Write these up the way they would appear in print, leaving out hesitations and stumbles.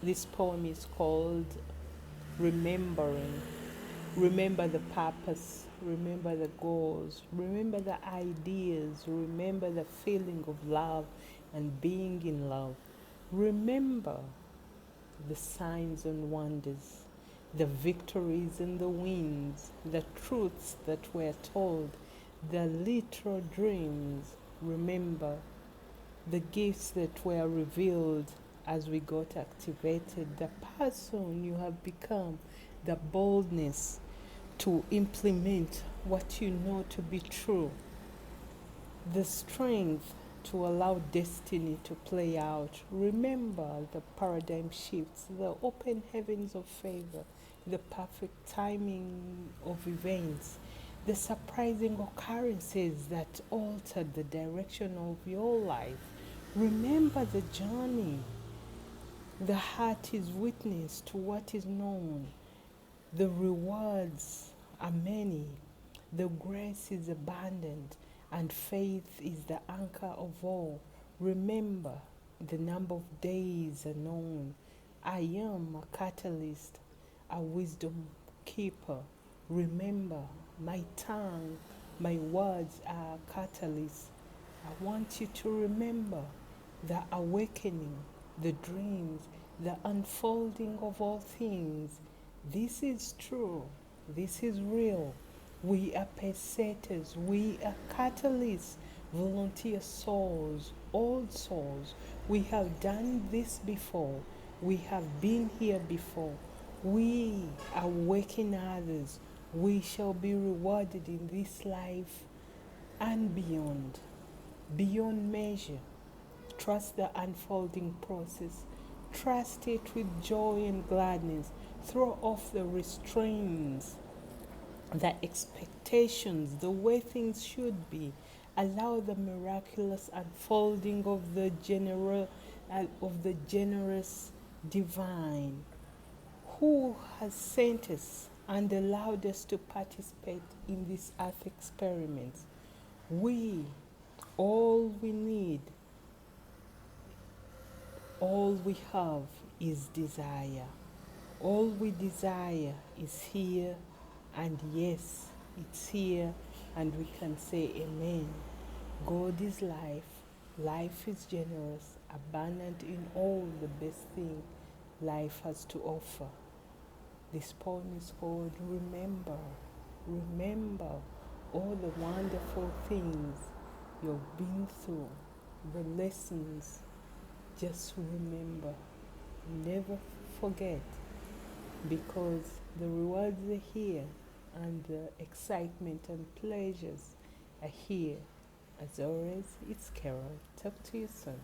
This poem is called Remembering. Remember the purpose, remember the goals, remember the ideas, remember the feeling of love and being in love. Remember the signs and wonders, the victories and the wins, the truths that were told, the little dreams. Remember the gifts that were revealed as we got activated, the person you have become, the boldness to implement what you know to be true, the strength to allow destiny to play out. Remember the paradigm shifts, the open heavens of favor, the perfect timing of events, the surprising occurrences that altered the direction of your life. Remember the journey. The heart is witness to what is known. The rewards are many. The grace is abundant, and faith is the anchor of all. Remember, the number of days are known. I am a catalyst, a wisdom keeper. Remember, my tongue, my words are catalysts. I want you to remember the awakening, the dreams, the unfolding of all things. This is true. This is real. We are pacesetters. We are catalysts, volunteer souls, old souls. We have done this before. We have been here before. We are waking others. We shall be rewarded in this life and beyond, beyond measure. Trust the unfolding process. Trust it with joy and gladness. Throw off the restraints, the expectations, the way things should be. Allow the miraculous unfolding of the generous divine who has sent us and allowed us to participate in this earth experiment. We, all we need, all we have is desire. All we desire is here, and yes, it's here, and we can say amen. God is life. Life is generous, abundant in all the best thing life has to offer. This poem is called Remember. Remember all the wonderful things you've been through, the lessons. Just remember. Never forget, because the rewards are here and the excitement and pleasures are here. As always, it's Keroy. Talk to you soon.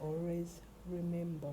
Always remember.